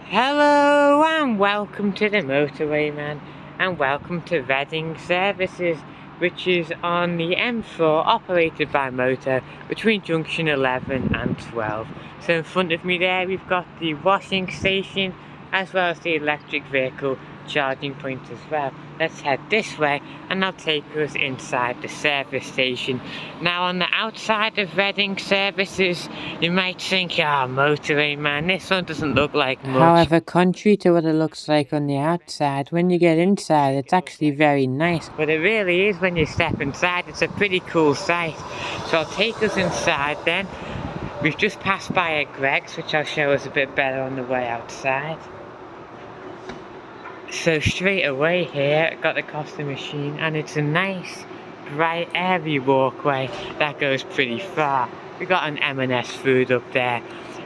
Hello and welcome to the Motorway, man, and welcome to Reading Services, which is on the M4 operated by Motor between junction 11 and 12. So in front of me there we've got the washing station as well as the electric vehicle charging point as well. Let's head this way and I'll take us inside the service station. Now on the outside of Reading Services you might think, Motorway, man, this one doesn't look like much. However, contrary to what it looks like on the outside, when you get inside it's actually very nice. But it really is when you step inside. It's a pretty cool sight. So I'll take us inside then. We've just passed by a Greg's, which I'll show us a bit better on the way outside. So straight away here, got the coffee machine, and it's a nice, bright, airy walkway that goes pretty far. We got an M&S food up there.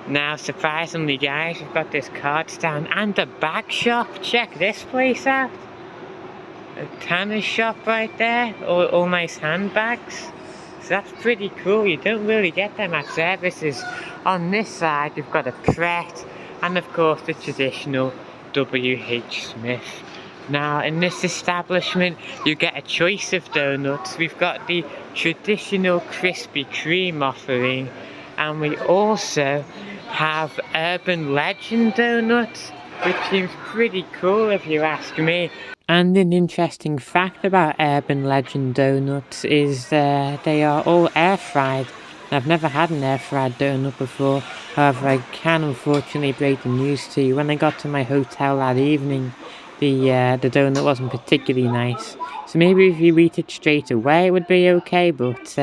Now, surprisingly, guys, we've got this card stand and a bag shop. Check this place out. A tanner's shop right there, all nice handbags. So that's pretty cool. You don't really get them at services. On this side, you've got a Pret, and of course the traditional W.H. Smith. Now in this establishment you get a choice of donuts. We've got the traditional Krispy Kreme offering, and we also have Urban Legend donuts, which seems pretty cool if you ask me. And an interesting fact about Urban Legend donuts is they are all air fried. I've never had an air fried donut before, however I can unfortunately break the news to you. When I got to my hotel that evening, the donut wasn't particularly nice. So maybe if you eat it straight away it would be okay, but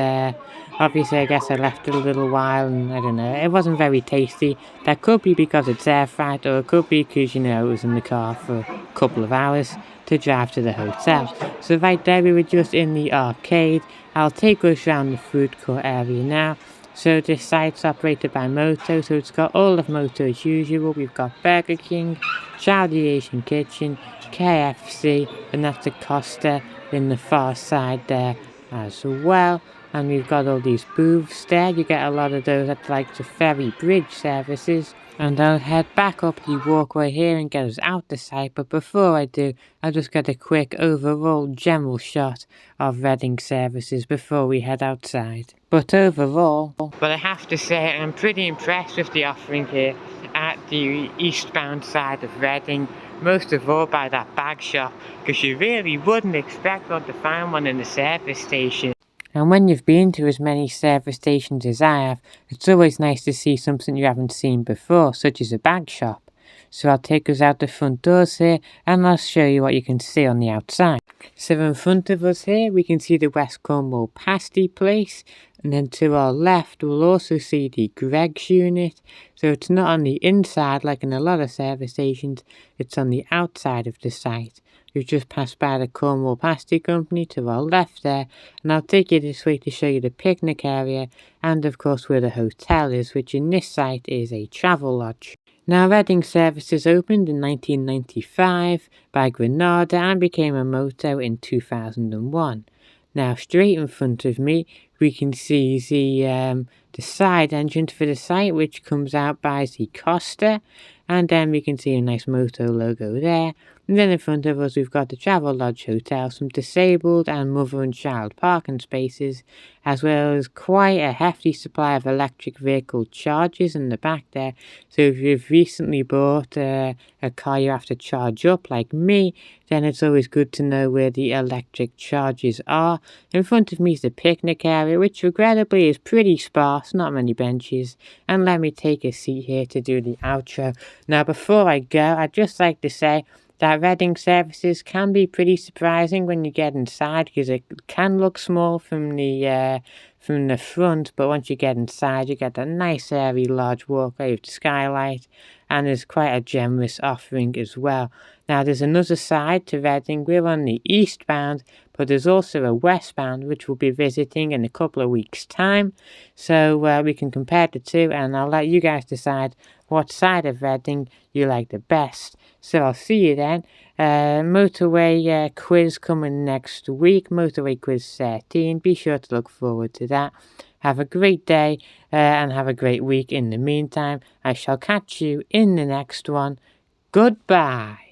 obviously I guess I left it a little while and I don't know, it wasn't very tasty. That could be because it's air fried, or it could be because, you know, it was in the car for a couple of hours to drive to the hotel. So right there we were just in the arcade. I'll take us around the food court area now. So this site's operated by Moto, so it's got all of Moto as usual. We've got Burger King, Charlie Asian Kitchen, KFC, and that's a Costa in the far side there as well. And we've got all these booths there. You get a lot of those at like the ferry bridge services. And I'll head back up the walkway here and get us out the site, but before I do, I'll just get a quick overall general shot of Reading Services before we head outside. But overall, I have to say I'm pretty impressed with the offering here at the eastbound side of Reading, most of all by that bag shop, because you really wouldn't expect to find one in the service station. And when you've been to as many service stations as I have, it's always nice to see something you haven't seen before, such as a bag shop. So I'll take us out the front doors here and I'll show you what you can see on the outside. So in front of us here we can see the West Cornwall pasty place, and then to our left we'll also see the Greg's unit. So it's not on the inside like in a lot of service stations, it's on the outside of the site. We've just passed by the Cornwall Pasty Company to our left there, and I'll take you this way to show you the picnic area and of course where the hotel is, which in this site is a travel lodge. Now Reading Services opened in 1995 by Granada and became a Moto in 2001. Now straight in front of me we can see the side entrance for the site, which comes out by the Costa, and then we can see a nice Moto logo there. And then in front of us we've got the Travel Lodge Hotel, some disabled and mother and child parking spaces, as well as quite a hefty supply of electric vehicle chargers in the back there. So if you've recently bought a car you have to charge up like me, then it's always good to know where the electric chargers are. In front of me is the picnic area, which regrettably is pretty sparse, not many benches. And let me take a seat here to do the outro. Now before I go, I'd just like to say that Reading Services can be pretty surprising when you get inside, because it can look small from the front, but once you get inside you get a nice airy large walkway with the skylight, and there's quite a generous offering as well. Now there's another side to Reading. We're on the eastbound, but there's also a westbound which we'll be visiting in a couple of weeks time, so we can compare the two and I'll let you guys decide what side of Reading you like the best. So I'll see you then. Motorway quiz coming next week, Motorway quiz 13. Be sure to look forward to that. Have a great day and have a great week in the meantime. I shall catch you in the next one. Goodbye.